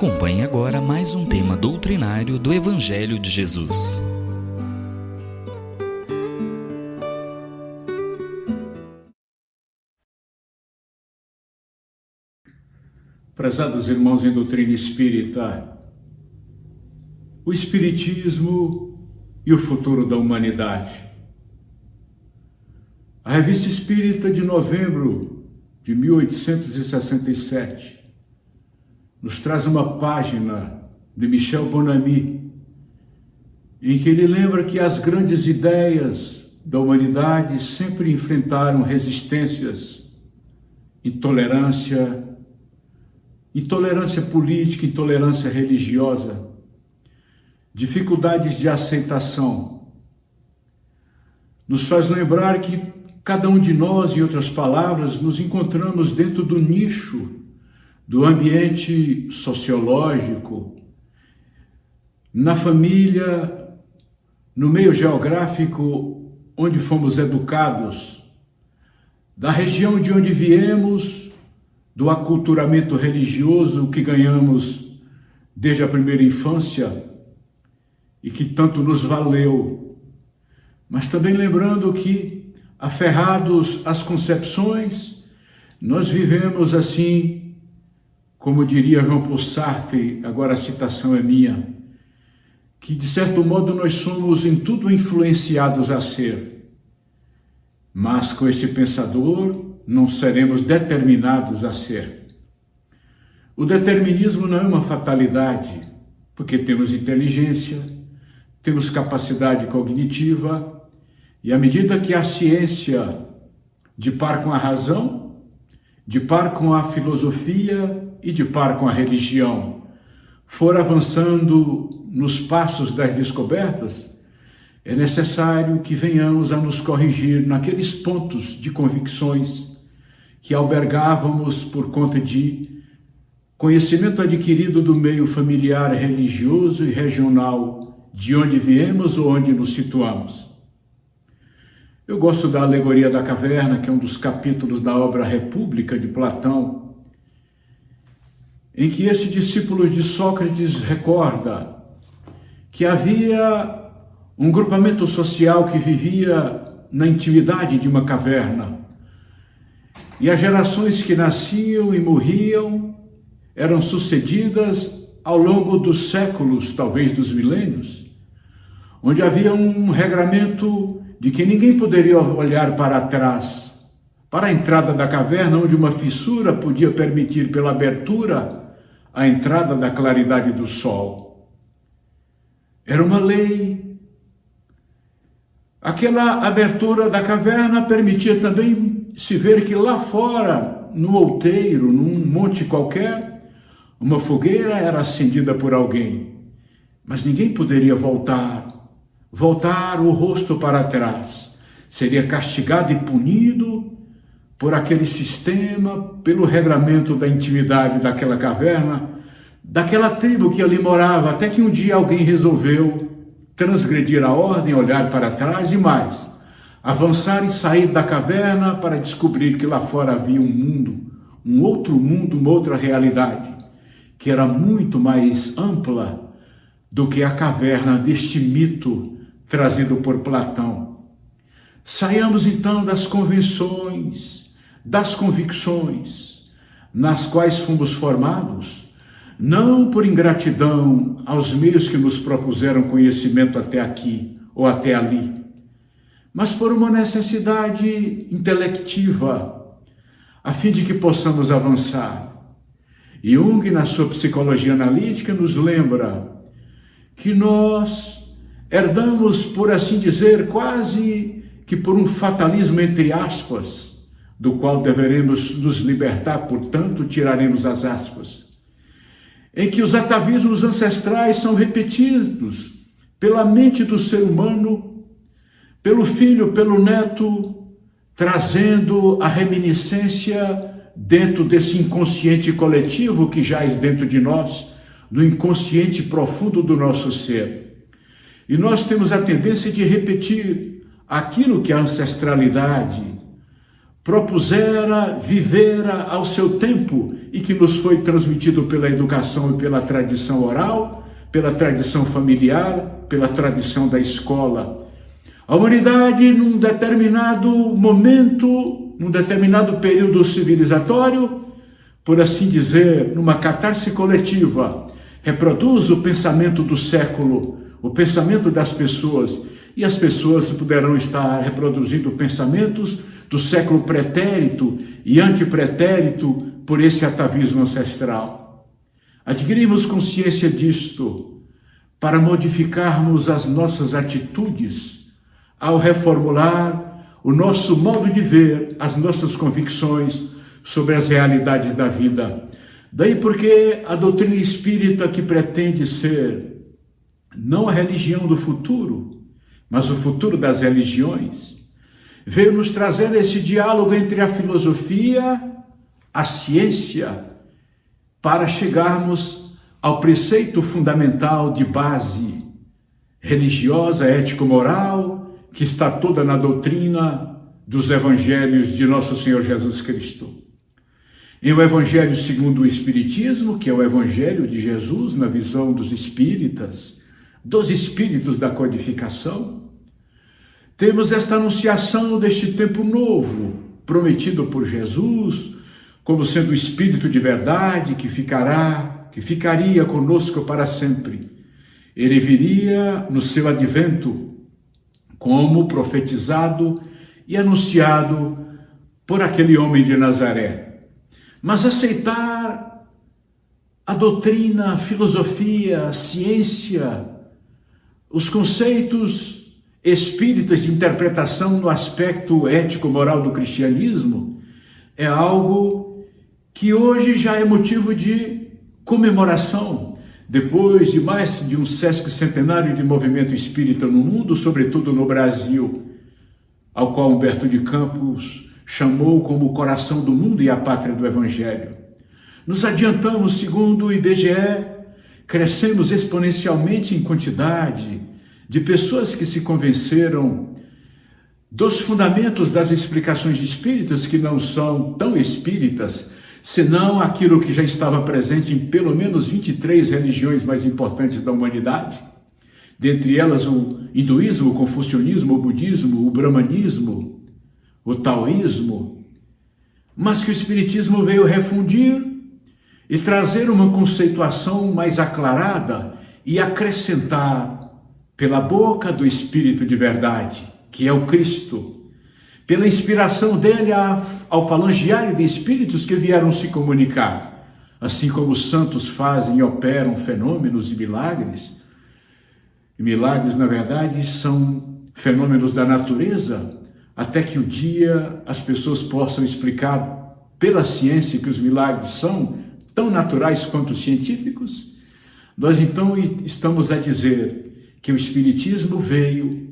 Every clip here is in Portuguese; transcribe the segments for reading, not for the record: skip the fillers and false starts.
Acompanhe agora mais um tema doutrinário do Evangelho de Jesus. Prezados irmãos em doutrina espírita, o Espiritismo e o futuro da humanidade. A Revista Espírita de novembro de 1867 nos traz uma página de Michel Bonamy, em que ele lembra que as grandes ideias da humanidade sempre enfrentaram resistências, intolerância política, intolerância religiosa, dificuldades de aceitação. Nos faz lembrar que cada um de nós, em outras palavras, nos encontramos dentro do nicho do ambiente sociológico, na família, no meio geográfico onde fomos educados, da região de onde viemos, do aculturamento religioso que ganhamos desde a primeira infância e que tanto nos valeu, mas também lembrando que, aferrados às concepções, nós vivemos assim, como diria Jean Paul Sartre, agora a citação é minha, que de certo modo nós somos em tudo influenciados a ser, mas com esse pensador não seremos determinados a ser. O determinismo não é uma fatalidade, porque temos inteligência, temos capacidade cognitiva, e à medida que a ciência, de par com a razão, de par com a filosofia e de par com a religião, for avançando nos passos das descobertas, é necessário que venhamos a nos corrigir naqueles pontos de convicções que albergávamos por conta de conhecimento adquirido do meio familiar, religioso e regional, de onde viemos ou onde nos situamos. Eu gosto da alegoria da caverna, que é um dos capítulos da obra República de Platão, em que este discípulo de Sócrates recorda que havia um grupamento social que vivia na intimidade de uma caverna, e as gerações que nasciam e morriam eram sucedidas ao longo dos séculos, talvez dos milênios, onde havia um regramento de que ninguém poderia olhar para trás, para a entrada da caverna, onde uma fissura podia permitir pela abertura a entrada da claridade do sol. Era uma lei. Aquela abertura da caverna permitia também se ver que lá fora, no outeiro, num monte qualquer, uma fogueira era acendida por alguém, mas ninguém poderia voltar o rosto para trás. Seria castigado e punido por aquele sistema, pelo regramento da intimidade daquela caverna, daquela tribo que ali morava, até que um dia alguém resolveu transgredir a ordem, olhar para trás e mais, avançar e sair da caverna para descobrir que lá fora havia um mundo, um outro mundo, uma outra realidade, que era muito mais ampla do que a caverna deste mito trazido por Platão. Saiamos então das convenções, das convicções nas quais fomos formados, não por ingratidão aos meios que nos propuseram conhecimento até aqui ou até ali, mas por uma necessidade intelectiva, a fim de que possamos avançar. Jung, na sua psicologia analítica, nos lembra que nós herdamos, por assim dizer, quase que por um fatalismo entre aspas, do qual deveremos nos libertar, portanto, tiraremos as aspas, em que os atavismos ancestrais são repetidos pela mente do ser humano, pelo filho, pelo neto, trazendo a reminiscência dentro desse inconsciente coletivo que jaz dentro de nós, do inconsciente profundo do nosso ser. E nós temos a tendência de repetir aquilo que a ancestralidade propusera, vivera ao seu tempo e que nos foi transmitido pela educação e pela tradição oral, pela tradição familiar, pela tradição da escola. A humanidade, num determinado momento, num determinado período civilizatório, por assim dizer, numa catarse coletiva, reproduz o pensamento do século, o pensamento das pessoas, e as pessoas poderão estar reproduzindo pensamentos do século pretérito e antipretérito por esse atavismo ancestral. Adquirimos consciência disto para modificarmos as nossas atitudes ao reformular o nosso modo de ver, as nossas convicções sobre as realidades da vida. Daí porque a doutrina espírita, que pretende ser não a religião do futuro, mas o futuro das religiões, veio nos trazer esse diálogo entre a filosofia, a ciência, para chegarmos ao preceito fundamental de base religiosa, ético-moral, que está toda na doutrina dos evangelhos de nosso Senhor Jesus Cristo. E o evangelho segundo o Espiritismo, que é o evangelho de Jesus na visão dos espíritas, dos espíritos da codificação, temos esta anunciação deste tempo novo, prometido por Jesus, como sendo o Espírito de verdade que ficaria conosco para sempre. Ele viria no seu advento, como profetizado e anunciado por aquele homem de Nazaré. Mas aceitar a doutrina, a filosofia, a ciência, os conceitos espíritas de interpretação no aspecto ético-moral do cristianismo é algo que hoje já é motivo de comemoração, depois de mais de um sesquicentenário de movimento espírita no mundo, sobretudo no Brasil, ao qual Humberto de Campos chamou como o coração do mundo e a pátria do Evangelho. Nos adiantamos, segundo o IBGE, crescemos exponencialmente em quantidade de pessoas que se convenceram dos fundamentos das explicações espíritas, que não são tão espíritas, senão aquilo que já estava presente em pelo menos 23 religiões mais importantes da humanidade, dentre elas o hinduísmo, o confucionismo, o budismo, o brahmanismo, o taoísmo, mas que o espiritismo veio refundir e trazer uma conceituação mais aclarada e acrescentar pela boca do Espírito de verdade, que é o Cristo, pela inspiração dele ao falangeário de espíritos que vieram se comunicar, assim como os santos fazem e operam fenômenos e milagres. E milagres, na verdade, são fenômenos da natureza, até que um dia as pessoas possam explicar pela ciência que os milagres são tão naturais quanto científicos. Nós então estamos a dizer que o Espiritismo veio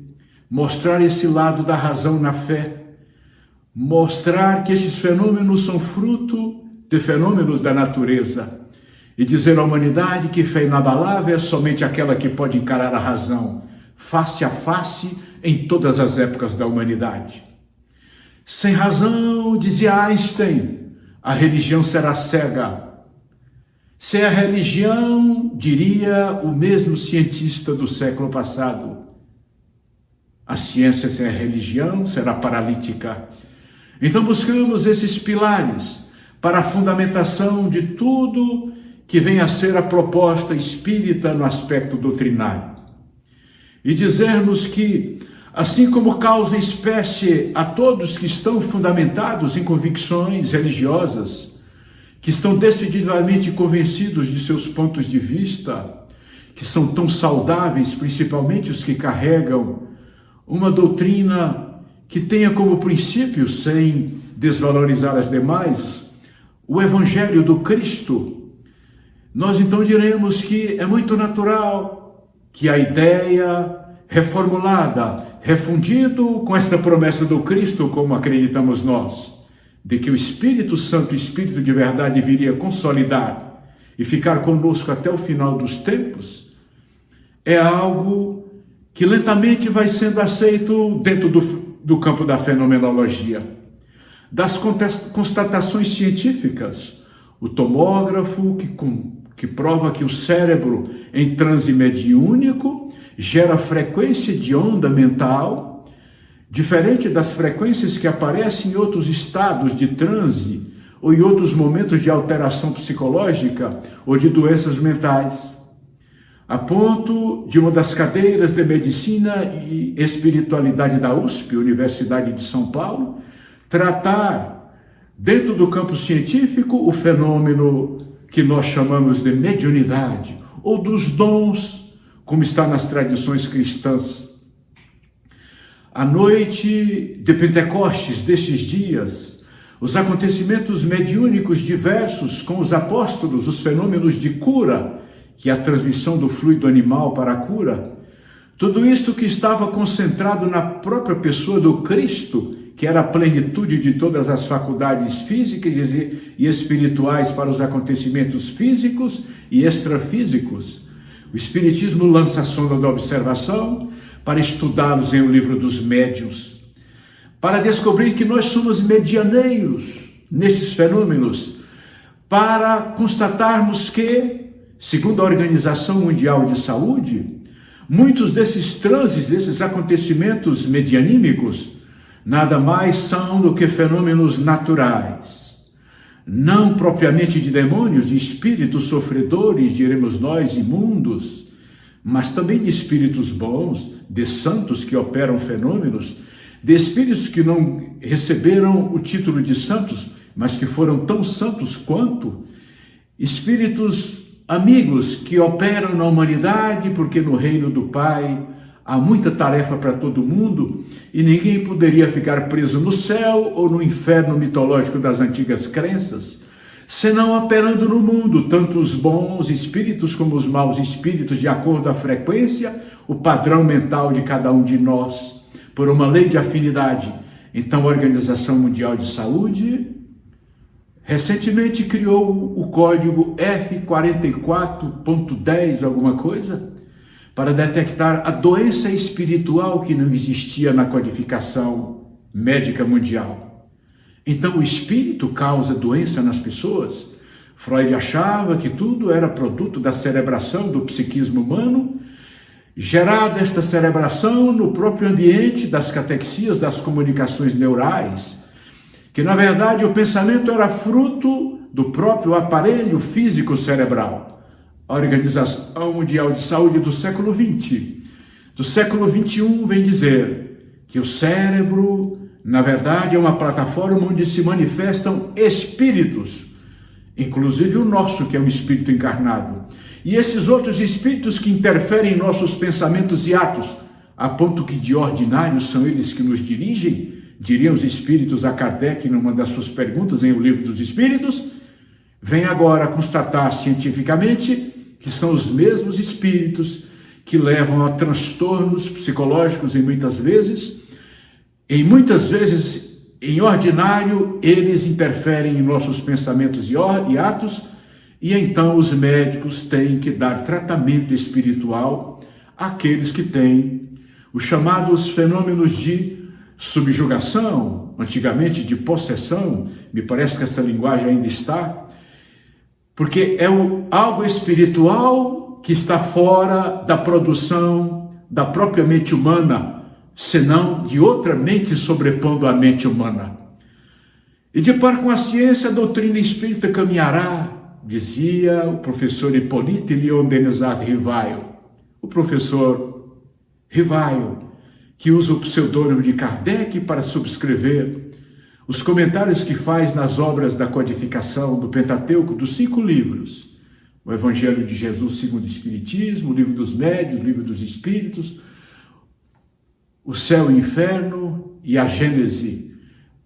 mostrar esse lado da razão na fé, mostrar que esses fenômenos são fruto de fenômenos da natureza e dizer à humanidade que fé inabalável é somente aquela que pode encarar a razão, face a face, em todas as épocas da humanidade. Sem razão, dizia Einstein, a religião será cega. Sem a religião, diria o mesmo cientista do século passado, a ciência sem a religião será paralítica. Então buscamos esses pilares para a fundamentação de tudo que vem a ser a proposta espírita no aspecto doutrinário. E dizermos que, assim como causa espécie a todos que estão fundamentados em convicções religiosas, que estão decididamente convencidos de seus pontos de vista, que são tão saudáveis, principalmente os que carregam uma doutrina que tenha como princípio, sem desvalorizar as demais, o Evangelho do Cristo, nós então diremos que é muito natural que a ideia reformulada, refundido com esta promessa do Cristo, como acreditamos nós, de que o Espírito Santo, o Espírito de verdade, viria consolidar e ficar conosco até o final dos tempos, é algo que lentamente vai sendo aceito dentro do campo da fenomenologia. Das constatações científicas, o tomógrafo, que prova que o cérebro em transe mediúnico gera frequência de onda mental, diferente das frequências que aparecem em outros estados de transe ou em outros momentos de alteração psicológica ou de doenças mentais. A ponto de uma das cadeiras de Medicina e Espiritualidade da USP, Universidade de São Paulo, tratar, dentro do campo científico, o fenômeno que nós chamamos de mediunidade, ou dos dons, como está nas tradições cristãs. A noite de Pentecostes destes dias, os acontecimentos mediúnicos diversos com os apóstolos, os fenômenos de cura, que é a transmissão do fluido animal para a cura, tudo isto que estava concentrado na própria pessoa do Cristo, que era a plenitude de todas as faculdades físicas e espirituais para os acontecimentos físicos e extrafísicos. O Espiritismo lança a sonda da observação para estudá-los em O Livro dos Médiuns, para descobrir que nós somos medianeiros nestes fenômenos, para constatarmos que, segundo a Organização Mundial de Saúde, muitos desses transes, desses acontecimentos medianímicos, nada mais são do que fenômenos naturais, não propriamente de demônios, de espíritos sofredores, diremos nós, imundos, mas também de espíritos bons, de santos que operam fenômenos, de espíritos que não receberam o título de santos, mas que foram tão santos quanto, espíritos amigos que operam na humanidade, porque no reino do Pai há muita tarefa para todo mundo e ninguém poderia ficar preso no céu ou no inferno mitológico das antigas crenças, senão operando no mundo, tanto os bons espíritos como os maus espíritos, de acordo à frequência, o padrão mental de cada um de nós, por uma lei de afinidade. Então a Organização Mundial de Saúde recentemente criou o código F44.10, alguma coisa, para detectar a doença espiritual que não existia na codificação médica mundial. Então o espírito causa doença nas pessoas? Freud achava que tudo era produto da cerebração do psiquismo humano, gerada esta cerebração no próprio ambiente das catexias, das comunicações neurais, que na verdade o pensamento era fruto do próprio aparelho físico cerebral. A Organização Mundial de Saúde do século XX, do século XXI, vem dizer que o cérebro, na verdade, é uma plataforma onde se manifestam espíritos, inclusive o nosso, que é um espírito encarnado, e esses outros espíritos que interferem em nossos pensamentos e atos, a ponto que de ordinário são eles que nos dirigem, diriam os espíritos a Kardec numa das suas perguntas em O Livro dos Espíritos, vem agora constatar cientificamente que são os mesmos espíritos que levam a transtornos psicológicos em muitas vezes, em ordinário, eles interferem em nossos pensamentos e atos, e então os médicos têm que dar tratamento espiritual àqueles que têm os chamados fenômenos de subjugação, antigamente de possessão, me parece que essa linguagem ainda está, porque é algo espiritual que está fora da produção da própria mente humana, senão de outra mente sobrepondo a mente humana. E de par com a ciência, a doutrina espírita caminhará, dizia o professor Hippolyte Léon Denisard Rivail, o professor Rivail, que usa o pseudônimo de Kardec para subscrever os comentários que faz nas obras da codificação do Pentateuco, dos 5 livros, o Evangelho de Jesus segundo o Espiritismo, o Livro dos Médiuns, o Livro dos Espíritos, o Céu e o Inferno e a Gênese,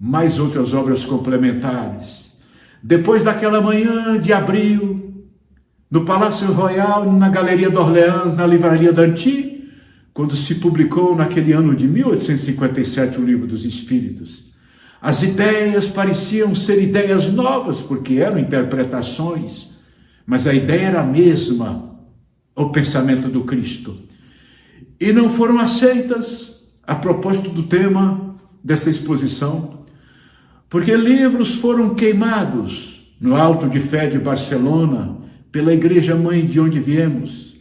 mais outras obras complementares. Depois daquela manhã de abril, no Palácio Royal, na Galeria d'Orléans, na Livraria d'Anty, quando se publicou naquele ano de 1857 o Livro dos Espíritos, as ideias pareciam ser ideias novas, porque eram interpretações, mas a ideia era a mesma, o pensamento do Cristo. E não foram aceitas, a propósito do tema desta exposição, porque livros foram queimados no Alto de Fé de Barcelona, pela igreja mãe de onde viemos.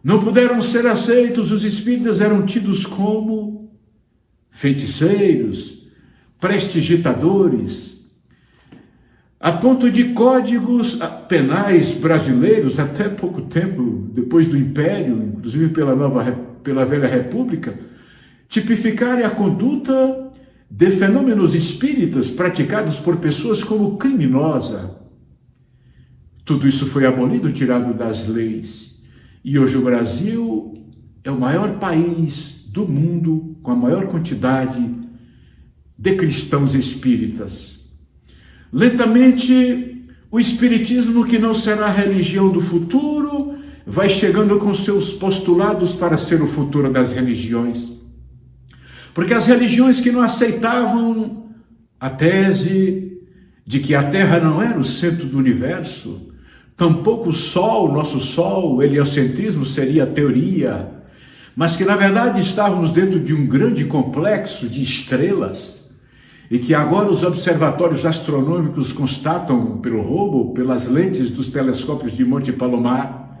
Não puderam ser aceitos, os espíritas eram tidos como feiticeiros, prestidigitadores, a ponto de códigos penais brasileiros, até pouco tempo, depois do Império, inclusive pela Velha República, tipificarem a conduta de fenômenos espíritas praticados por pessoas como criminosa. Tudo isso foi abolido, tirado das leis. E hoje o Brasil é o maior país do mundo com a maior quantidade de cristãos espíritas. Lentamente, o espiritismo, que não será a religião do futuro, vai chegando com seus postulados para ser o futuro das religiões. Porque as religiões que não aceitavam a tese de que a Terra não era o centro do universo, tampouco o Sol, nosso Sol, o heliocentrismo seria a teoria, mas que na verdade estávamos dentro de um grande complexo de estrelas, e que agora os observatórios astronômicos constatam pelo Hubble, pelas lentes dos telescópios de Monte Palomar,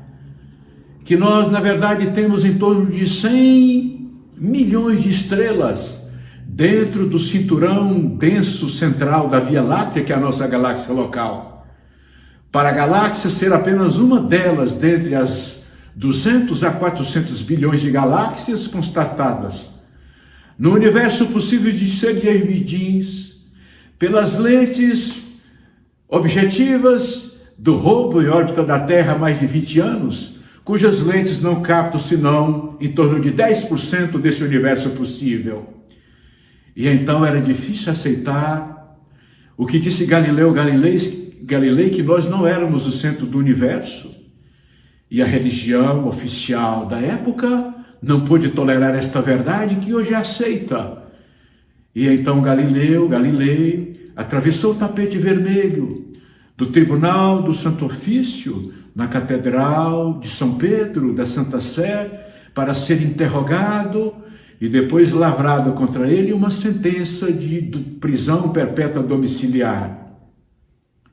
que nós na verdade temos em torno de 100 milhões de estrelas dentro do cinturão denso central da Via Láctea, que é a nossa galáxia local. Para a galáxia ser apenas uma delas dentre as 200 a 400 bilhões de galáxias constatadas no universo, possível de ser medidos pelas lentes objetivas do Hubble em órbita da Terra há mais de 20 anos, cujas lentes não captam senão em torno de 10% desse universo possível. E então era difícil aceitar o que disse Galileu Galilei, que nós não éramos o centro do universo. E a religião oficial da época não pôde tolerar esta verdade, que hoje é aceita. E então Galilei atravessou o tapete vermelho do Tribunal do Santo Ofício na Catedral de São Pedro, da Santa Sé, para ser interrogado e depois lavrado contra ele uma sentença de prisão perpétua domiciliar,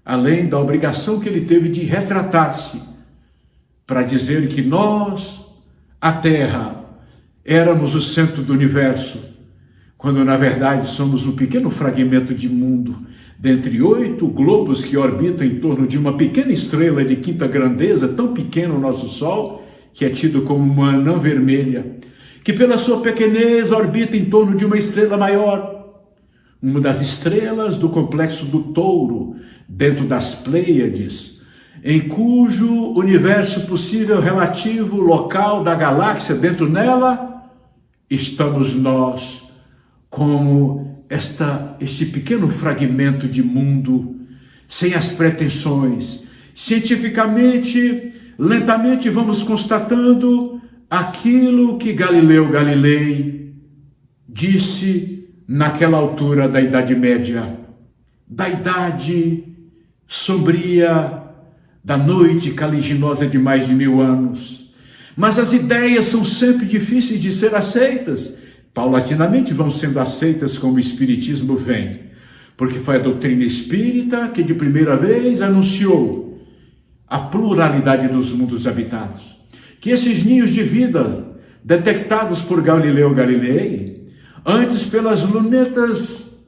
além da obrigação que ele teve de retratar-se para dizer que nós, a Terra, éramos o centro do universo, quando na verdade somos um pequeno fragmento de mundo, dentre 8 globos que orbitam em torno de uma pequena estrela de quinta grandeza, tão pequeno o nosso Sol, que é tido como uma anã vermelha, que pela sua pequenez orbita em torno de uma estrela maior, uma das estrelas do complexo do Touro, dentro das Pleiades, em cujo universo possível relativo local da galáxia, dentro nela, estamos nós, como este pequeno fragmento de mundo, sem as pretensões. Cientificamente, lentamente vamos constatando aquilo que Galileu Galilei disse naquela altura da Idade Média, da idade sombria, da noite caliginosa de mais de 1000 anos. Mas as ideias são sempre difíceis de ser aceitas. Paulatinamente vão sendo aceitas como o Espiritismo vem, porque foi a doutrina espírita que de primeira vez anunciou a pluralidade dos mundos habitados. Que esses ninhos de vida, detectados por Galileu Galilei, antes pelas lunetas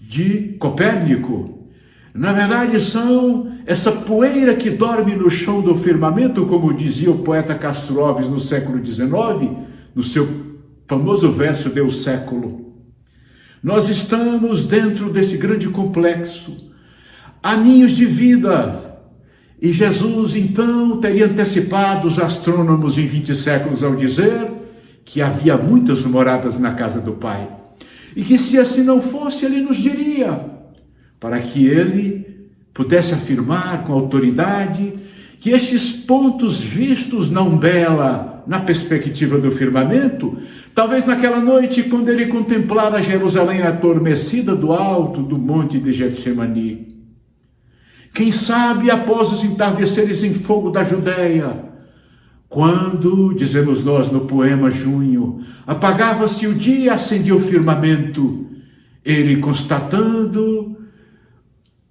de Copérnico, na verdade são essa poeira que dorme no chão do firmamento, como dizia o poeta Castro Alves no século XIX, no seu famoso verso Deus Século. Nós estamos dentro desse grande complexo, há ninhos de vida, e Jesus então teria antecipado os astrônomos em 20 séculos ao dizer que havia muitas moradas na casa do Pai, e que se assim não fosse, ele nos diria, para que ele pudesse afirmar com autoridade que estes pontos vistos na umbela, na perspectiva do firmamento, talvez naquela noite, quando ele contemplara Jerusalém adormecida do alto do monte de Getsemani, quem sabe após os entardeceres em fogo da Judéia, quando, dizemos nós no poema Junho, apagava-se o dia e acendia o firmamento, ele constatando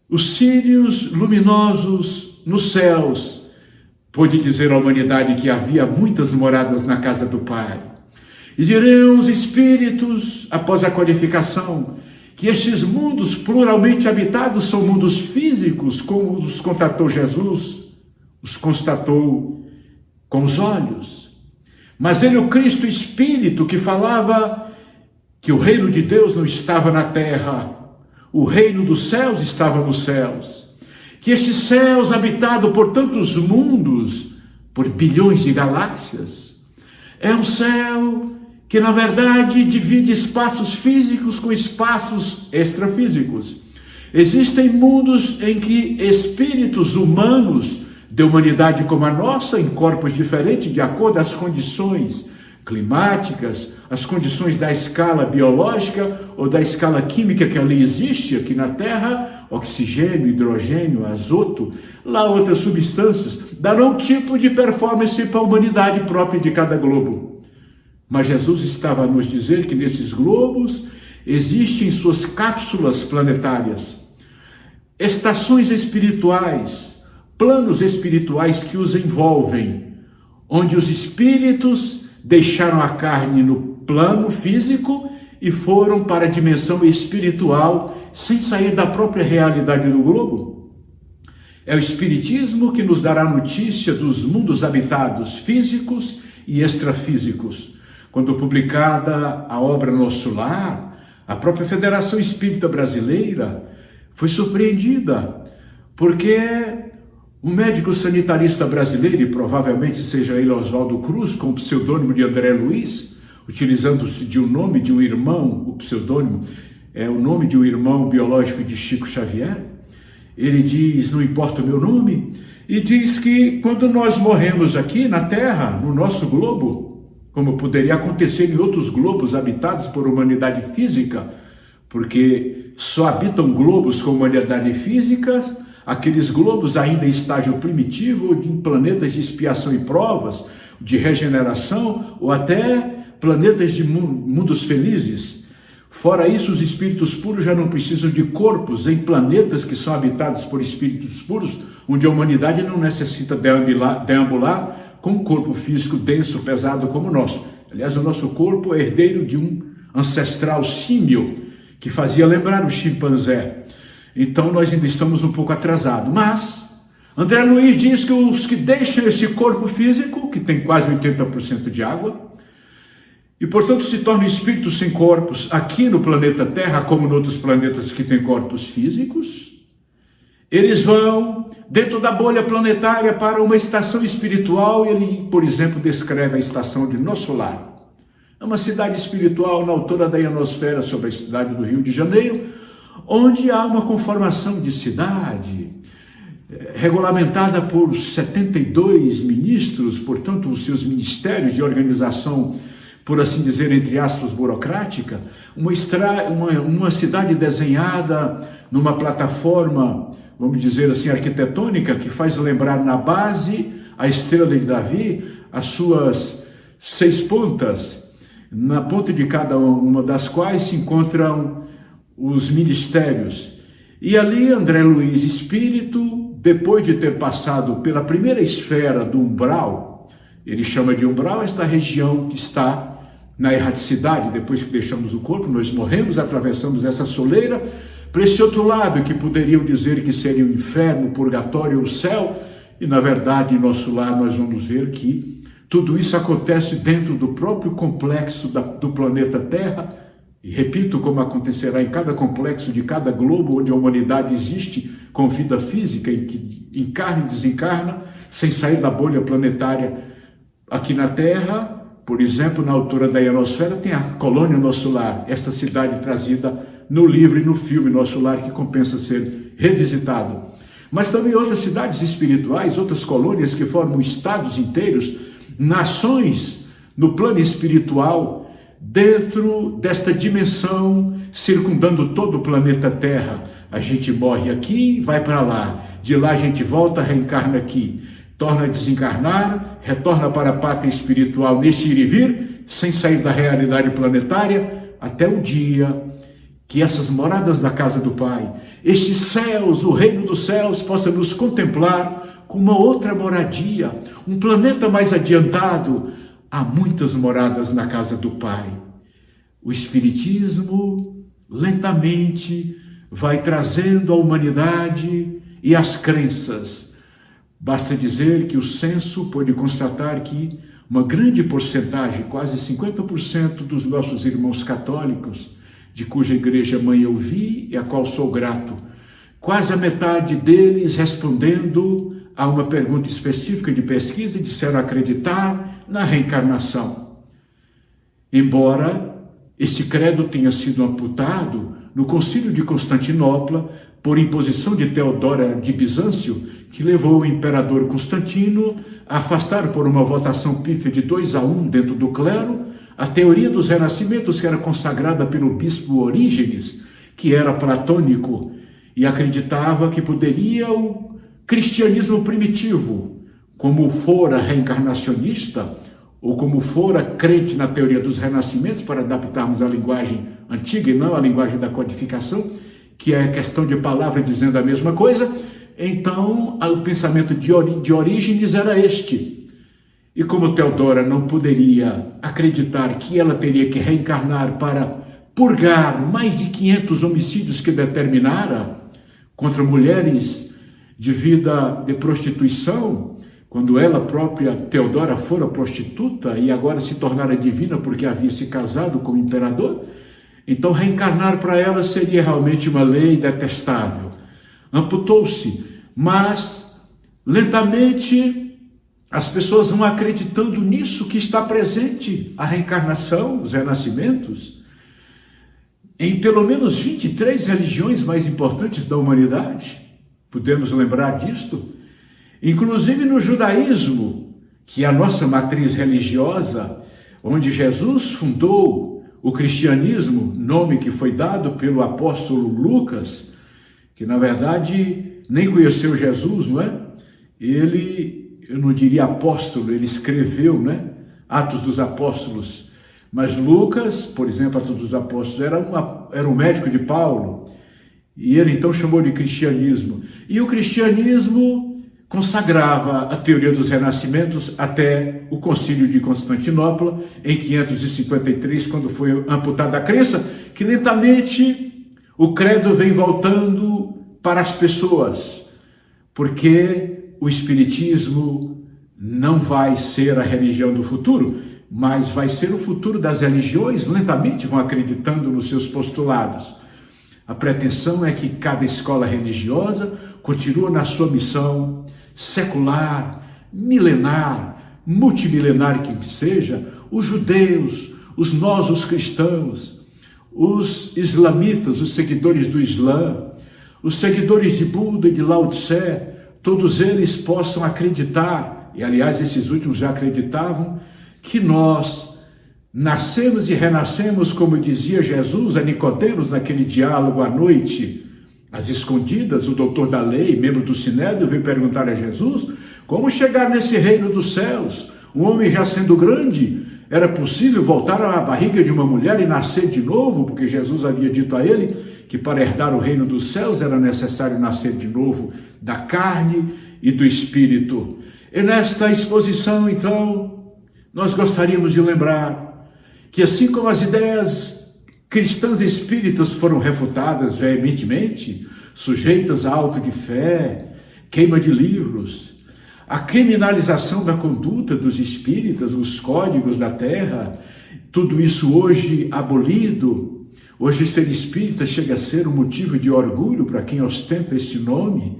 os círios luminosos nos céus, pôde dizer à humanidade que havia muitas moradas na casa do Pai. E dirão os espíritos, após a qualificação, que estes mundos pluralmente habitados são mundos físicos, como os constatou Jesus, os constatou com os olhos. Mas ele, o Cristo Espírito, que falava que o reino de Deus não estava na terra, o reino dos céus estava nos céus, que estes céus habitados por tantos mundos, por bilhões de galáxias, é um céu que na verdade divide espaços físicos com espaços extrafísicos. Existem mundos em que espíritos humanos de humanidade como a nossa, em corpos diferentes, de acordo às condições climáticas, as condições da escala biológica ou da escala química que ali existe aqui na Terra, oxigênio, hidrogênio, azoto, lá outras substâncias, darão um tipo de performance para a humanidade própria de cada globo. Mas Jesus estava a nos dizer que nesses globos existem suas cápsulas planetárias, estações espirituais, planos espirituais que os envolvem, onde os espíritos deixaram a carne no plano físico e foram para a dimensão espiritual sem sair da própria realidade do globo. É o Espiritismo que nos dará notícia dos mundos habitados físicos e extrafísicos. Quando publicada a obra Nosso Lar, a própria Federação Espírita Brasileira foi surpreendida, porque o médico sanitarista brasileiro, e provavelmente seja ele Oswaldo Cruz, com o pseudônimo de André Luiz, utilizando-se de um nome de um irmão, o pseudônimo é o nome de um irmão biológico de Chico Xavier, ele diz, não importa o meu nome, e diz que quando nós morremos aqui na Terra, no nosso globo, como poderia acontecer em outros globos habitados por humanidade física, porque só habitam globos com humanidade física, aqueles globos ainda em estágio primitivo, em planetas de expiação e provas, de regeneração, ou até planetas de mundos felizes. Fora isso, os espíritos puros já não precisam de corpos em planetas que são habitados por espíritos puros, onde a humanidade não necessita deambular com um corpo físico denso, pesado como o nosso. Aliás, o nosso corpo é herdeiro de um ancestral símio, que fazia lembrar o chimpanzé. Então nós ainda estamos um pouco atrasados. Mas André Luiz diz que os que deixam esse corpo físico, que tem quase 80% de água, e portanto se tornam espíritos sem corpos aqui no planeta Terra, como em outros planetas que têm corpos físicos, eles vão dentro da bolha planetária para uma estação espiritual. Ele, por exemplo, descreve a estação de Nosso Lar. É uma cidade espiritual na altura da ionosfera sobre a cidade do Rio de Janeiro, onde há uma conformação de cidade, regulamentada por 72 ministros, portanto, os seus ministérios de organização, por assim dizer, entre aspas, burocrática, uma cidade desenhada numa plataforma, vamos dizer assim, arquitetônica, que faz lembrar na base a estrela de Davi, as suas 6 pontas, na ponta de cada uma das quais se encontram os ministérios. E ali André Luiz, espírito, depois de ter passado pela primeira esfera do umbral, ele chama de umbral esta região que está na erraticidade. Depois que deixamos o corpo, nós morremos, atravessamos essa soleira para esse outro lado, que poderiam dizer que seria o inferno, o purgatório ou o céu, e na verdade, em Nosso Lar, nós vamos ver que tudo isso acontece dentro do próprio complexo do planeta Terra, e repito, como acontecerá em cada complexo de cada globo onde a humanidade existe com vida física, em que encarna e desencarna, sem sair da bolha planetária. Aqui na Terra, por exemplo, na altura da ionosfera, tem a colônia Nosso Lar, essa cidade trazida no livro e no filme Nosso Lar, que compensa ser revisitado. Mas também outras cidades espirituais, outras colônias que formam estados inteiros, nações no plano espiritual, dentro desta dimensão, circundando todo o planeta Terra. A gente morre aqui, vai para lá. De lá a gente volta, reencarna aqui. Torna a desencarnar, retorna para a pátria espiritual neste ir e vir, sem sair da realidade planetária, até o dia que essas moradas da casa do Pai, estes céus, o reino dos céus, possa nos contemplar com uma outra moradia, um planeta mais adiantado. Há muitas moradas na casa do Pai. O Espiritismo, lentamente, vai trazendo a humanidade e as crenças. Basta dizer que o censo pôde constatar que uma grande porcentagem, quase 50% dos nossos irmãos católicos, de cuja igreja mãe eu vi e a qual sou grato, quase a metade deles respondendo a uma pergunta específica de pesquisa, disseram acreditar na reencarnação. Embora este credo tenha sido amputado no Concílio de Constantinopla por imposição de Teodora de Bizâncio, que levou o imperador Constantino a afastar por uma votação pífia de 2-1 dentro do clero a teoria dos renascimentos, que era consagrada pelo bispo Orígenes, que era platônico e acreditava que poderia o cristianismo primitivo, como fora reencarnacionista, ou como fora crente na teoria dos renascimentos, para adaptarmos a linguagem antiga e não a linguagem da codificação, que é questão de palavra dizendo a mesma coisa. Então, o pensamento de Orígenes era este. E como Teodora não poderia acreditar que ela teria que reencarnar para purgar mais de 500 homicídios que determinara contra mulheres de vida de prostituição, quando ela própria, Teodora, fora prostituta e agora se tornara divina porque havia se casado com o imperador, então reencarnar para ela seria realmente uma lei detestável. Amputou-se, mas lentamente as pessoas vão acreditando nisso, que está presente a reencarnação, os renascimentos, em pelo menos 23 religiões mais importantes da humanidade. Podemos lembrar disto? Inclusive no judaísmo, que é a nossa matriz religiosa, onde Jesus fundou o cristianismo, nome que foi dado pelo apóstolo Lucas, que na verdade nem conheceu Jesus, não é? Ele, eu não diria apóstolo, ele escreveu, né? Atos dos Apóstolos. Mas Lucas, por exemplo, Atos dos Apóstolos, era um médico de Paulo, e ele então chamou de cristianismo. E o cristianismo consagrava a teoria dos renascimentos até o Concílio de Constantinopla, em 553, quando foi amputada a crença, que lentamente o credo vem voltando para as pessoas, porque o Espiritismo não vai ser a religião do futuro, mas vai ser o futuro das religiões. Lentamente vão acreditando nos seus postulados. A pretensão é que cada escola religiosa continue na sua missão secular, milenar, multimilenar que seja. Os judeus, nós, os cristãos, os islamitas, os seguidores do Islã, os seguidores de Buda e de Lao Tse, todos eles possam acreditar, e aliás esses últimos já acreditavam, que nós nascemos e renascemos, como dizia Jesus a Nicodemos naquele diálogo à noite, às escondidas. O doutor da lei, membro do Sinédrio, veio perguntar a Jesus como chegar nesse reino dos céus. Um homem já sendo grande, era possível voltar à barriga de uma mulher e nascer de novo? Porque Jesus havia dito a ele que para herdar o reino dos céus era necessário nascer de novo da carne e do espírito. E nesta exposição, então, nós gostaríamos de lembrar que assim como as ideias cristãs e espíritas foram refutadas veementemente, sujeitas a auto de fé, queima de livros, a criminalização da conduta dos espíritas, os códigos da terra, tudo isso hoje abolido. Hoje ser espírita chega a ser um motivo de orgulho para quem ostenta esse nome,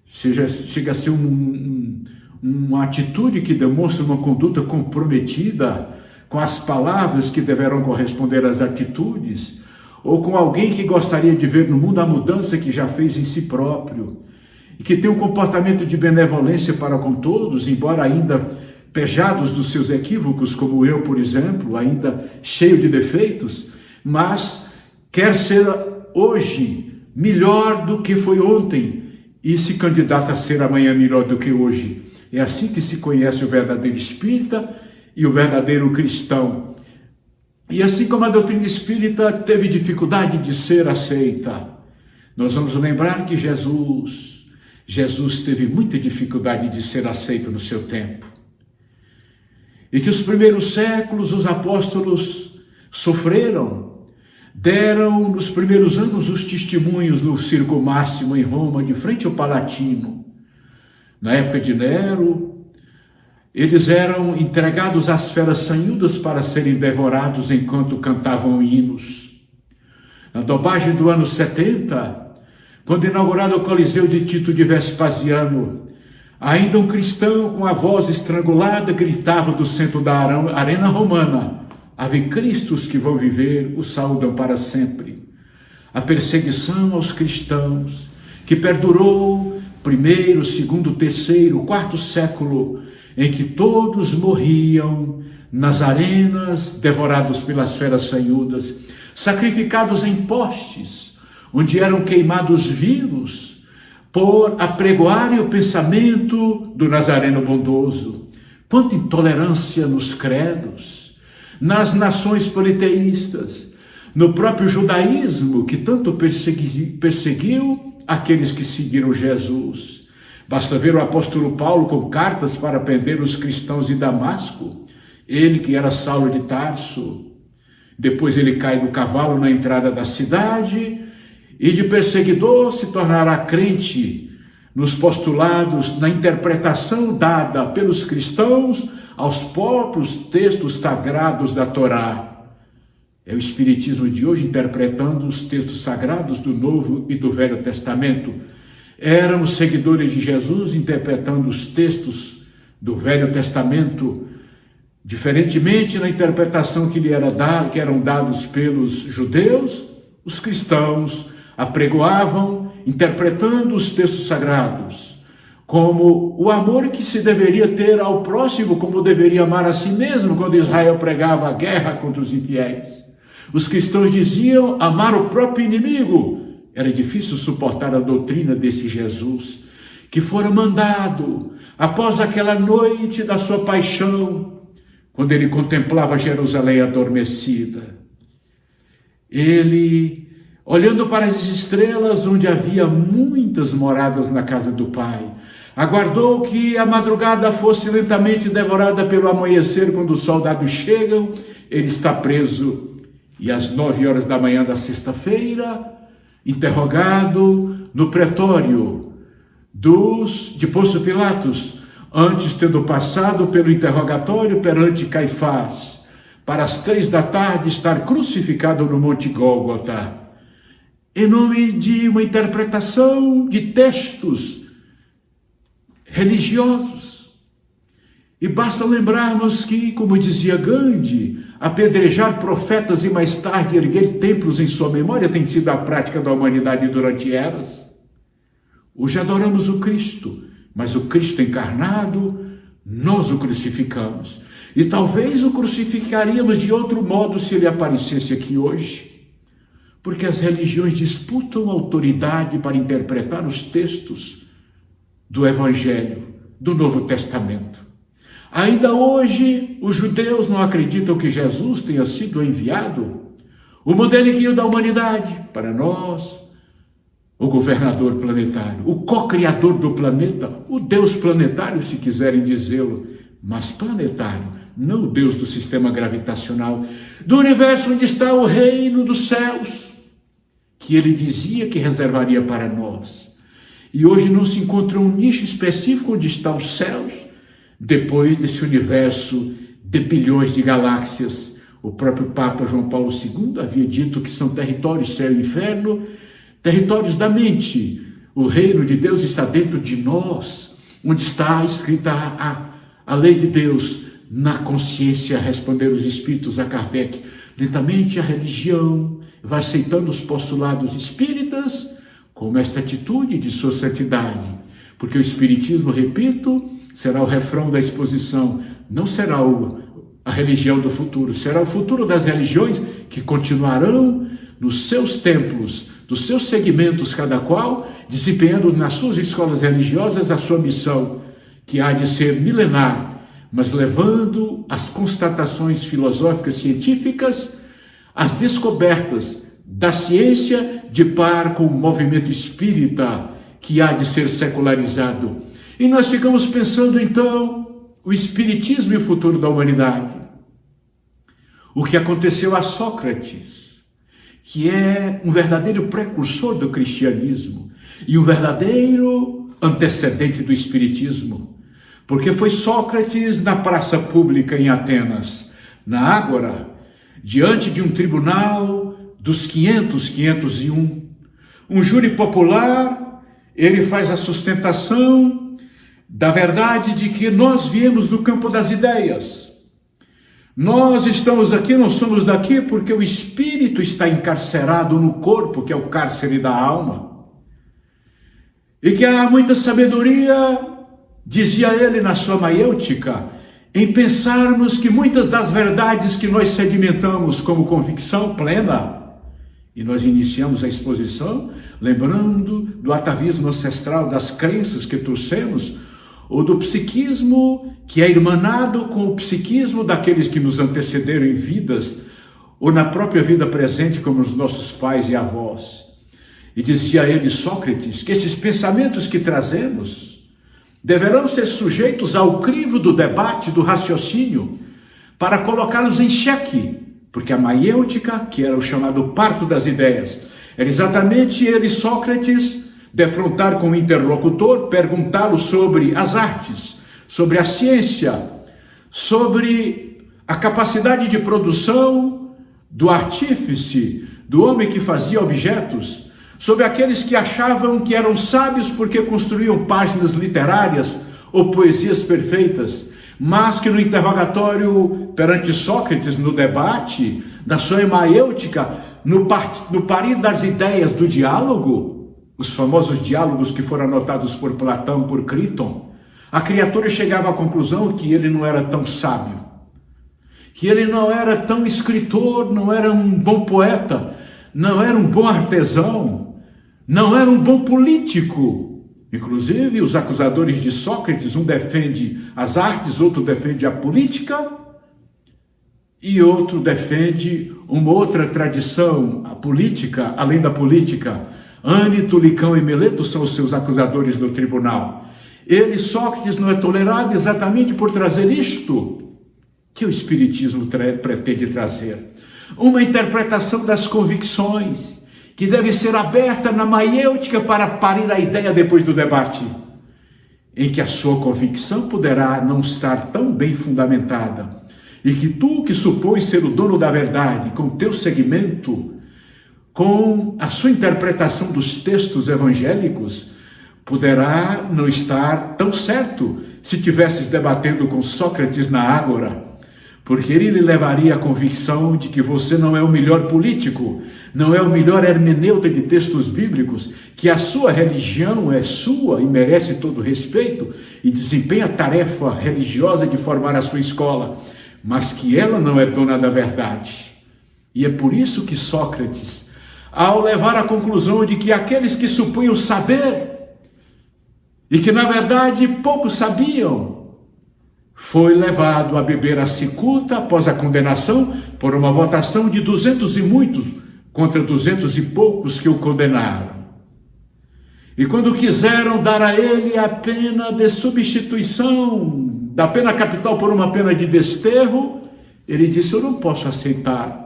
chega a ser uma atitude que demonstra uma conduta comprometida com as palavras que deverão corresponder às atitudes, ou com alguém que gostaria de ver no mundo a mudança que já fez em si próprio, e que tem um comportamento de benevolência para com todos, embora ainda pejados dos seus equívocos, como eu, por exemplo, ainda cheio de defeitos, mas quer ser hoje melhor do que foi ontem e se candidata a ser amanhã melhor do que hoje. É assim que se conhece o verdadeiro espírita e o verdadeiro cristão. E assim como a doutrina espírita teve dificuldade de ser aceita, nós vamos lembrar que Jesus teve muita dificuldade de ser aceito no seu tempo. E que os primeiros séculos os apóstolos sofreram, deram nos primeiros anos os testemunhos no Circo Máximo em Roma, de frente ao Palatino. Na época de Nero, eles eram entregados às feras sanhudas para serem devorados enquanto cantavam hinos. Na dobagem do ano 70, quando inaugurado o Coliseu de Tito de Vespasiano, ainda um cristão com a voz estrangulada gritava do centro da arena romana: Ave Cristos que vão viver, o saúdam para sempre. A perseguição aos cristãos, que perdurou primeiro, segundo, terceiro, quarto século, em que todos morriam nas arenas, devorados pelas feras sanhudas, sacrificados em postes, onde eram queimados vivos, por apregoarem o pensamento do Nazareno bondoso. Quanta intolerância nos credos, nas nações politeístas, no próprio judaísmo, que tanto perseguiu aqueles que seguiram Jesus. Basta ver o apóstolo Paulo com cartas para prender os cristãos em Damasco, ele que era Saulo de Tarso. Depois ele cai do cavalo na entrada da cidade e de perseguidor se tornará crente nos postulados, na interpretação dada pelos cristãos aos próprios textos sagrados da Torá. É o Espiritismo de hoje interpretando os textos sagrados do Novo e do Velho Testamento. Eram os seguidores de Jesus interpretando os textos do Velho Testamento, diferentemente na interpretação que eram dados pelos judeus. Os cristãos apregoavam, interpretando os textos sagrados, como o amor que se deveria ter ao próximo, como deveria amar a si mesmo, quando Israel pregava a guerra contra os infiéis. Os cristãos diziam amar o próprio inimigo. Era difícil suportar a doutrina desse Jesus, que fora mandado após aquela noite da sua paixão, quando ele contemplava Jerusalém adormecida. Ele, olhando para as estrelas, onde havia muitas moradas na casa do Pai, aguardou que a madrugada fosse lentamente devorada pelo amanhecer. Quando os soldados chegam, ele está preso. E às 9 horas da manhã da sexta-feira, interrogado no pretório de Pôncio Pilatos, antes tendo passado pelo interrogatório perante Caifás, para as 3 da tarde estar crucificado no Monte Gólgota, em nome de uma interpretação de textos religiosos. E basta lembrarmos que, como dizia Gandhi, apedrejar profetas e mais tarde erguer templos em sua memória tem sido a prática da humanidade durante eras. Hoje adoramos o Cristo, mas o Cristo encarnado, nós o crucificamos. E talvez o crucificaríamos de outro modo se ele aparecesse aqui hoje. Porque as religiões disputam autoridade para interpretar os textos do Evangelho, do Novo Testamento. Ainda hoje, os judeus não acreditam que Jesus tenha sido enviado, o modelinho da humanidade, para nós, o governador planetário, o co-criador do planeta, o Deus planetário, se quiserem dizê-lo, mas planetário, não o Deus do sistema gravitacional, do universo onde está o reino dos céus, que ele dizia que reservaria para nós. E hoje não se encontra um nicho específico onde estão os céus, depois desse universo de bilhões de galáxias. O próprio Papa João Paulo II havia dito que são territórios céu e inferno, territórios da mente. O reino de Deus está dentro de nós, onde está escrita a lei de Deus na consciência, responderam os espíritos a Kardec. Lentamente a religião vai aceitando os postulados espíritas como esta atitude de sua santidade, porque o espiritismo, repito, será o refrão da exposição, não será a religião do futuro, será o futuro das religiões que continuarão nos seus templos, dos seus segmentos, cada qual desempenhando nas suas escolas religiosas a sua missão, que há de ser milenar, mas levando as constatações filosóficas científicas as descobertas da ciência de par com o movimento espírita que há de ser secularizado. E nós ficamos pensando, então, o espiritismo e o futuro da humanidade. O que aconteceu a Sócrates, que é um verdadeiro precursor do cristianismo e um verdadeiro antecedente do espiritismo, porque foi Sócrates na praça pública em Atenas, na Ágora, diante de um tribunal dos 501, um júri popular, ele faz a sustentação da verdade de que nós viemos do campo das ideias. Nós estamos aqui, não somos daqui, porque o espírito está encarcerado no corpo, que é o cárcere da alma. E que há muita sabedoria, dizia ele na sua maiêutica, em pensarmos que muitas das verdades que nós sedimentamos como convicção plena, e nós iniciamos a exposição lembrando do atavismo ancestral, das crenças que trouxemos, ou do psiquismo que é irmanado com o psiquismo daqueles que nos antecederam em vidas, ou na própria vida presente, como os nossos pais e avós. E dizia ele, Sócrates, que estes pensamentos que trazemos deverão ser sujeitos ao crivo do debate, do raciocínio, para colocá-los em xeque, porque a maiêutica, que era o chamado parto das ideias, era exatamente ele, Sócrates, defrontar com o interlocutor, perguntá-lo sobre as artes, sobre a ciência, sobre a capacidade de produção do artífice, do homem que fazia objetos, sobre aqueles que achavam que eram sábios porque construíam páginas literárias ou poesias perfeitas, mas que no interrogatório perante Sócrates, no debate, da sua maiêutica, no parir das ideias do diálogo, os famosos diálogos que foram anotados por Platão, por Críton, a criatura chegava à conclusão que ele não era tão sábio, que ele não era tão escritor, não era um bom poeta, não era um bom artesão, não era um bom político. Inclusive, os acusadores de Sócrates, um defende as artes, outro defende a política, e outro defende uma outra tradição, a política, além da política. Ânito, Licão e Mileto são os seus acusadores no tribunal. Ele, Sócrates, não é tolerado exatamente por trazer isto que o Espiritismo pretende trazer. Uma interpretação das convicções, que deve ser aberta na maiêutica para parir a ideia depois do debate, em que a sua convicção poderá não estar tão bem fundamentada, e que tu, que supões ser o dono da verdade, com teu segmento, com a sua interpretação dos textos evangélicos, poderá não estar tão certo se tivesses debatendo com Sócrates na Ágora, porque ele lhe levaria a convicção de que você não é o melhor político, não é o melhor hermeneuta de textos bíblicos, que a sua religião é sua e merece todo respeito e desempenha a tarefa religiosa de formar a sua escola, mas que ela não é dona da verdade. E é por isso que Sócrates, ao levar à conclusão de que aqueles que supunham saber e que na verdade pouco sabiam, foi levado a beber a cicuta após a condenação por uma votação de 200 e muitos contra 200 e poucos que o condenaram. E quando quiseram dar a ele a pena de substituição da pena capital por uma pena de desterro, ele disse: eu não posso aceitar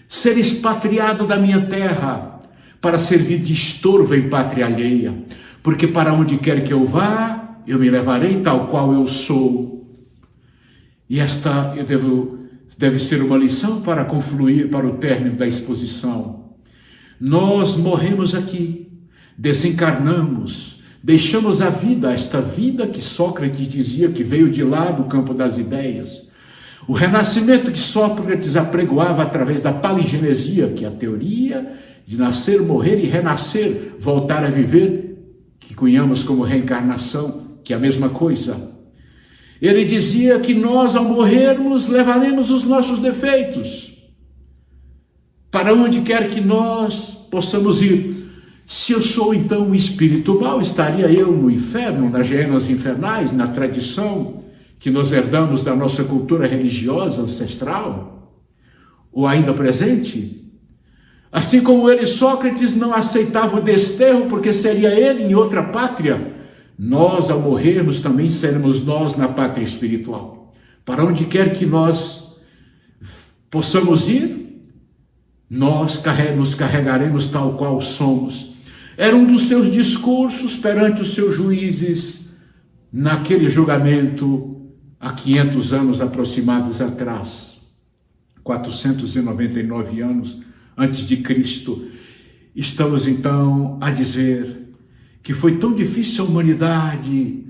ser expatriado da minha terra para servir de estorvo em pátria alheia, porque para onde quer que eu vá, eu me levarei tal qual eu sou. E esta deve ser uma lição para confluir para o término da exposição. Nós morremos aqui, desencarnamos, deixamos a vida, esta vida que Sócrates dizia que veio de lá do campo das ideias. O renascimento que Sócrates apregoava através da paligenesia, que é a teoria de nascer, morrer e renascer, voltar a viver, que cunhamos como reencarnação, que é a mesma coisa. Ele dizia que nós, ao morrermos, levaremos os nossos defeitos para onde quer que nós possamos ir. Se eu sou, então, um espírito mau, estaria eu no inferno, nas geenas infernais, na tradição que nós herdamos da nossa cultura religiosa ancestral? o ainda presente. Assim como ele, Sócrates, não aceitava o desterro porque seria ele em outra pátria, nós, ao morrermos, também seremos nós na pátria espiritual. Para onde quer que nós possamos ir, nós nos carregaremos tal qual somos. Era um dos seus discursos perante os seus juízes naquele julgamento há 500 anos aproximados atrás, 499 anos antes de Cristo. Estamos então a dizer que foi tão difícil a humanidade,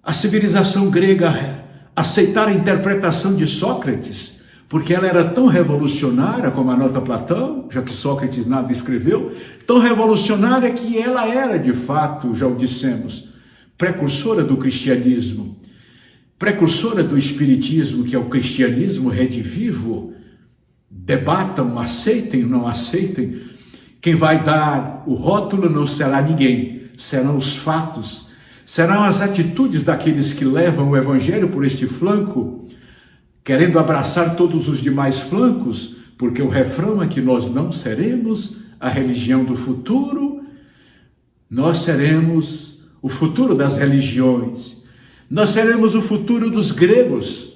a civilização grega, aceitar a interpretação de Sócrates, porque ela era tão revolucionária, como anota Platão, já que Sócrates nada escreveu, tão revolucionária que ela era, de fato, já o dissemos, precursora do cristianismo, precursora do espiritismo, que é o cristianismo redivivo. Debatam, aceitem ou não aceitem, quem vai dar o rótulo não será ninguém, serão os fatos, serão as atitudes daqueles que levam o evangelho por este flanco, querendo abraçar todos os demais flancos, porque o refrão é que nós não seremos a religião do futuro, nós seremos o futuro das religiões, nós seremos o futuro dos gregos,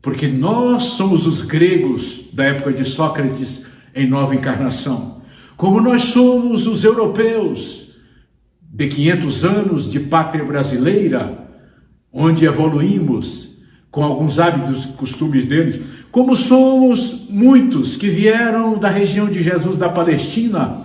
porque nós somos os gregos da época de Sócrates em nova encarnação, como nós somos os europeus de 500 anos de pátria brasileira, onde evoluímos com alguns hábitos e costumes deles, como somos muitos que vieram da região de Jesus da Palestina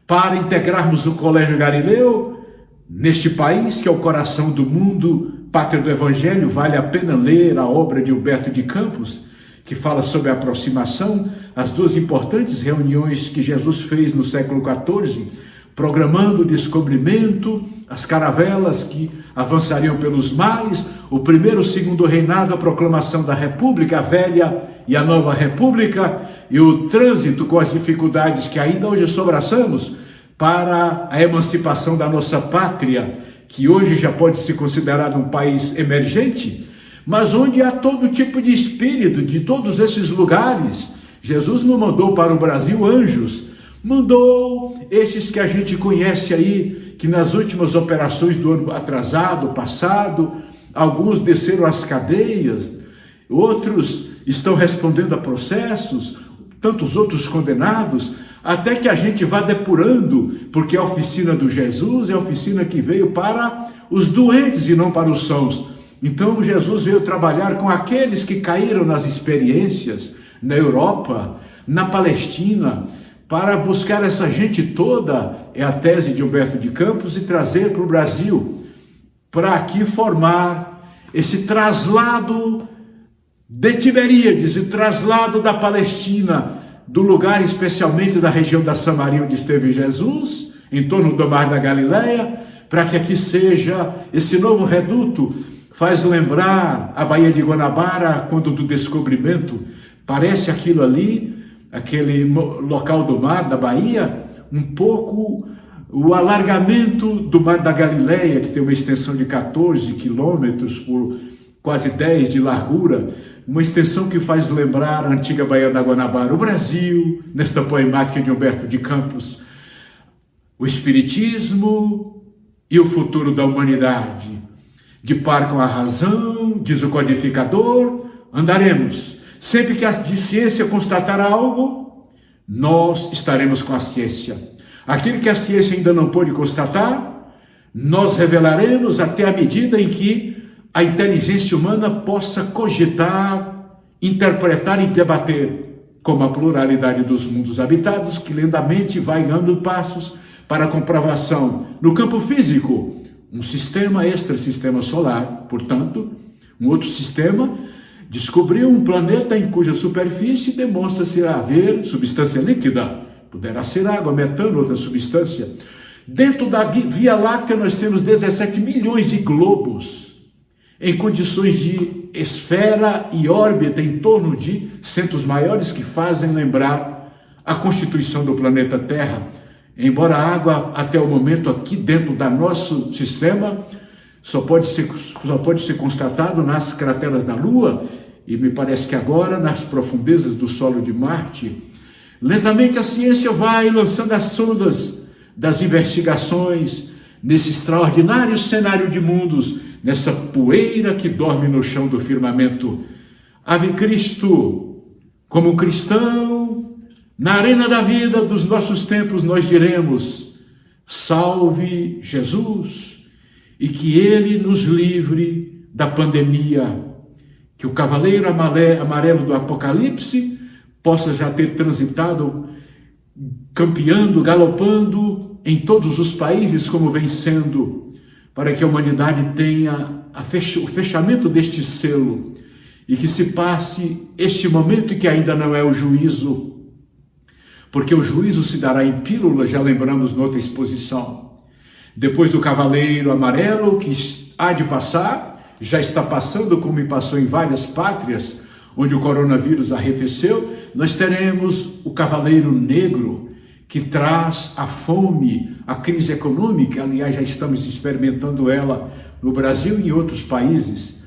para integrarmos o Colégio Galileu neste país que é o coração do mundo, pátria do Evangelho. Vale a pena ler a obra de Humberto de Campos, que fala sobre a aproximação, as duas importantes reuniões que Jesus fez no século XIV, programando o descobrimento, as caravelas que avançariam pelos mares, o primeiro e o segundo reinado, a proclamação da República, a velha e a nova República, e o trânsito com as dificuldades que ainda hoje sobraçamos para a emancipação da nossa pátria, que hoje já pode ser considerado um país emergente, mas onde há todo tipo de espírito, de todos esses lugares. Jesus não mandou para o Brasil anjos, mandou esses que a gente conhece aí, que nas últimas operações do ano atrasado, passado, alguns desceram as cadeias, outros estão respondendo a processos, tantos outros condenados, até que a gente vá depurando, porque a oficina do Jesus é a oficina que veio para os doentes e não para os sãos. Então Jesus veio trabalhar com aqueles que caíram nas experiências na Europa, na Palestina, para buscar essa gente toda, é a tese de Humberto de Campos, e trazer para o Brasil, para aqui formar esse traslado de Tiberíades, e traslado da Palestina, do lugar especialmente da região da Samaria onde esteve Jesus, em torno do mar da Galileia, para que aqui seja esse novo reduto. Faz lembrar a Baía de Guanabara, quando do descobrimento, parece aquilo ali, aquele local do mar, da Bahia, um pouco o alargamento do mar da Galileia, que tem uma extensão de 14 quilômetros por quase 10 de largura, uma extensão que faz lembrar a antiga Baía da Guanabara, o Brasil, nesta poemática de Humberto de Campos, o Espiritismo e o futuro da humanidade. De par com a razão, diz o codificador, andaremos. Sempre que a ciência constatar algo, nós estaremos com a ciência. Aquilo que a ciência ainda não pôde constatar, nós revelaremos até a medida em que a inteligência humana possa cogitar, interpretar e debater, como a pluralidade dos mundos habitados, que lentamente vai dando passos para a comprovação. No campo físico, um sistema extra-sistema solar, portanto, um outro sistema, descobriu um planeta em cuja superfície demonstra-se haver substância líquida, poderá ser água, metano, outra substância. Dentro da Via Láctea nós temos 17 milhões de globos, em condições de esfera e órbita em torno de centros maiores que fazem lembrar a constituição do planeta Terra. Embora a água, até o momento, aqui dentro do nosso sistema, só pode ser constatado nas crateras da Lua, e me parece que agora, nas profundezas do solo de Marte, lentamente a ciência vai lançando as sondas das investigações nesse extraordinário cenário de mundos, nessa poeira que dorme no chão do firmamento. Ave Cristo, como cristão, na arena da vida dos nossos tempos nós diremos: salve Jesus, e que Ele nos livre da pandemia, que o cavaleiro amarelo do Apocalipse possa já ter transitado, campeando, galopando em todos os países como vem sendo, para que a humanidade tenha o fechamento deste selo e que se passe este momento que ainda não é o juízo, porque o juízo se dará em pílulas, já lembramos noutra exposição. Depois do cavaleiro amarelo, que há de passar, já está passando, como passou em várias pátrias, onde o coronavírus arrefeceu, nós teremos o cavaleiro negro, que traz a fome, a crise econômica, aliás, já estamos experimentando ela no Brasil e em outros países.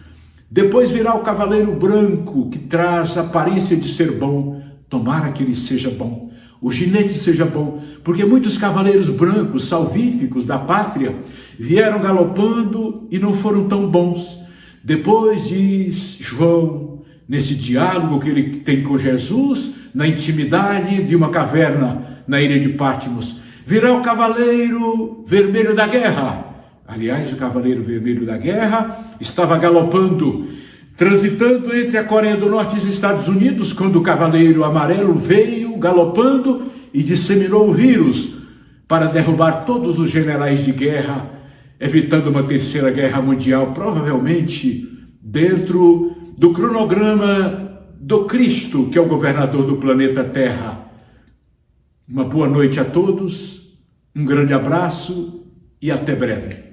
Depois virá o cavaleiro branco, que traz a aparência de ser bom, tomara que ele seja bom, o ginete seja bom, porque muitos cavaleiros brancos, salvíficos da pátria, vieram galopando e não foram tão bons. Depois diz João, nesse diálogo que ele tem com Jesus, na intimidade de uma caverna na ilha de Patmos, virá o cavaleiro vermelho da guerra. Aliás, o cavaleiro vermelho da guerra estava galopando, transitando entre a Coreia do Norte e os Estados Unidos, quando o cavaleiro amarelo veio galopando e disseminou o vírus para derrubar todos os generais de guerra, evitando uma terceira guerra mundial, provavelmente dentro do cronograma do Cristo, que é o governador do planeta Terra. Uma boa noite a todos, um grande abraço e até breve.